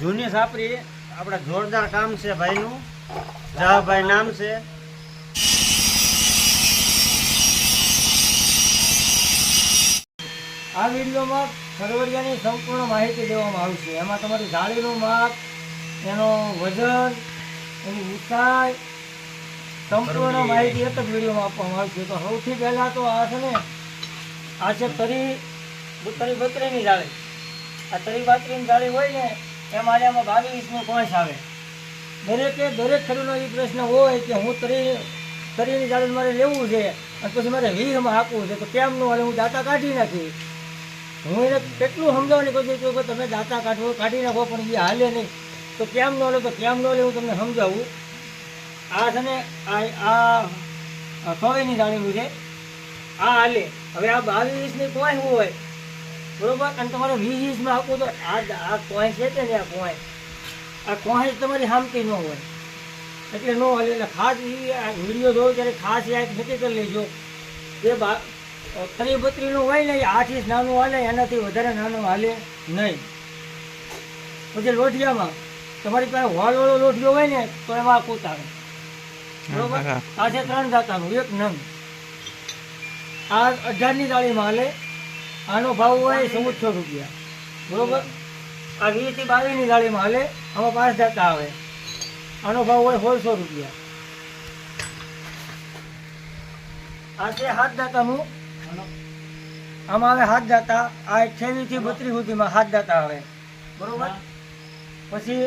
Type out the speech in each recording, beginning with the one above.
જૂની સાપરી આપણા જોરદાર કામ છે ભાઈનું, જહાભાઈ નામ છે। આ વિડીયોમાં ખરવડિયાની સંપૂર્ણ માહિતી દેવામાં આવશે। એમાં તમારી જાળીનું માપ, એનો વજન, એની ઊંચાઈ, સંપૂર્ણ માહિતી એક જ વિડીયોમાં આપવામાં આવશે। તો સૌથી પહેલાં તો આ છે ને, આ છે તરી બત્રીની જાળી। આ તરી બત્રીની જાળી હોય ને એમાં 22નું કોંસ આવે। દરેક ખેડૂતનો એ પ્રશ્ન હોય કે હું તરીની જાળી મારે લેવું છે અને પછી મારે 20માં આપવું છે, તો કેમ ન હાલે? હું દાંતા કાઢી નાખી। હું એને કેટલું સમજાવવાની કોશિશ કરું કે તમે દાંતા કાઢી નાખો પણ એ હાલે નહીં, તો કેમ ન હાલે? તો કેમ ન હાલે હું તમને સમજાવું। આ છે ને આ 100ની જાળીનું છે, આ હાલે। હવે આ 22ની કોઈન હોય બરોબર, અને તમારે 20માં આપવું તો આ કોઈન છે ને, આ કોઈન તમારી સામતી ન હોય એટલે ન હાલે। એટલે ખાસ એ વિડીયો જોવો ત્યારે ખાસ યાદ નક્કી કરી લેજો કે 32નું હોય ને એ 8 ઇંચ નાનું હાલે, એનાથી વધારે નાનું હાલે નહીં। પછી લોઢિયામાં તમારી પાસે હોલવાળો લોઢિયો હોય ને તો એમાં કૂત આવે બરોબર। આ છે 3 દાંતાનું 1 નંગ। આ 18ની જાળીમાં હાલે, આનો ભાવ હોય 1400 રૂપિયા બરોબર। આ 20 થી 22ની જાળીમાં હાલે, આમાં 5 દાંતા આવે, આનો ભાવ હોય 1600 રૂપિયા। આ છે 7 દાંતાનું, આમાં આવે 7 દાંતા। આ 28 થી 32 સુધીમાં 7 દાંતા આવે બરોબર। પછી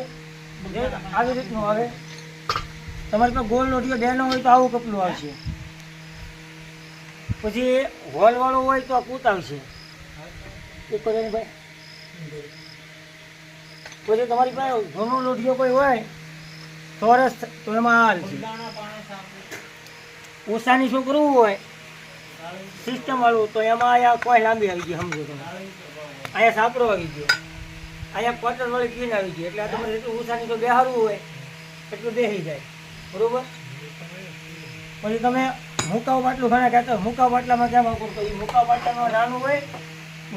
આવી રીતનું આવે। તમારી પાસે ગોળ લોટીઓ બેનો હોય તો આવું કપલું આવશે। પછી હોલવાળો હોય તો આ કૂત આવશે। ભાઈ પછી તમારી પાસે જૂનો લોટીઓ કોઈ હોય ચોરસ તો એમાં હાલ છે। ઓછાની શું કરવું હોય સિસ્ટમ વાળું તો એમાં અહીંયા કોઈ લાંબી આવી ગઈ, સમજો તમે અહીંયા સાપડો આવી ગયો, અહીંયા કોટર વાળી પીન આવી ગઈ, એટલે આ તમારે જેટલું ઓછાની તો બેહારવું હોય એટલું બેસી જાય બરોબર। પછી તમે મુકાવ બાટલું ઘણા કહેતા હોય, મુકાવ બાટલામાં કેમ વાપરો? તો એ મુકાવ બાટલામાં નાનું હોય,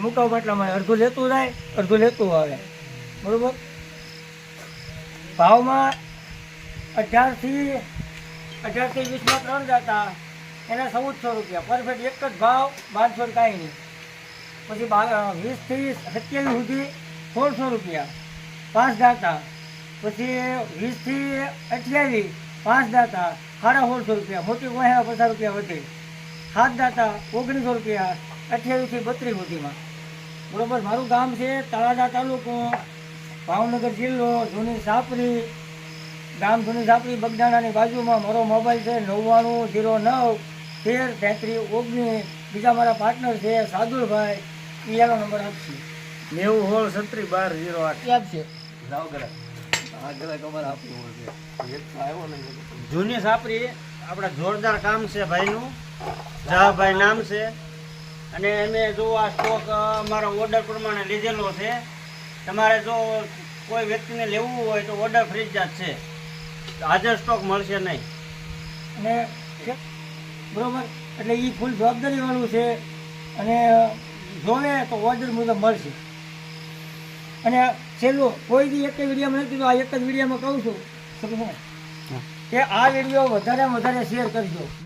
મુકાવ બાટલામાં અડધું લેતું જાય, અડધું લેતું આવે બરોબર। ભાવમાં 18 થી 20માં 3 દાંતા, એના 1400 રૂપિયા પરફેક્ટ એક જ ભાવ, 1200 કાંઈ નહીં। પછી 20 થી 27 સુધી 1600 રૂપિયા 5 દાંતા। પછી 20 થી 28 5 દાંતા 1650 રૂપિયા, મોટી કોઈ 50 રૂપિયા વધે। 7 દાંતા 1900 રૂપિયા 28 થી 32 સુધીમાં બરોબર। મારું ગામ છે તળાજા તાલુકો, ભાવનગર જિલ્લો, જૂની સાપરી ગામ, જૂની સાપરી બગદાણાની બાજુમાં। મારો મોબાઈલ છે 9909133319। બીજા મારા પાર્ટનર છે સાદુલભાઈ, એનો નંબર આપશે 9016 આપશે। જૂની સાપરી આપણા જોરદાર કામ છે ભાઈનું, જહાભાઈ નામ છે। અને અમે જો આ સ્ટોક અમારા ઓર્ડર પ્રમાણે લીધેલો છે। તમારે જો કોઈ વ્યક્તિને લેવું હોય તો ઓર્ડર ફરજિયાત છે, હાજર સ્ટોક મળશે નહીં અને બરોબર, એટલે એ ફૂલ જવાબદારી વાળું છે અને જોવે તો ઓર્ડર મુજબ મળશે। અને છેલ્લું કોઈ બી એક વિડીયોમાં નથી કીધું, આ એક જ વિડીયોમાં કહું છું કે આ વિડીયો વધારે શેર કરજો।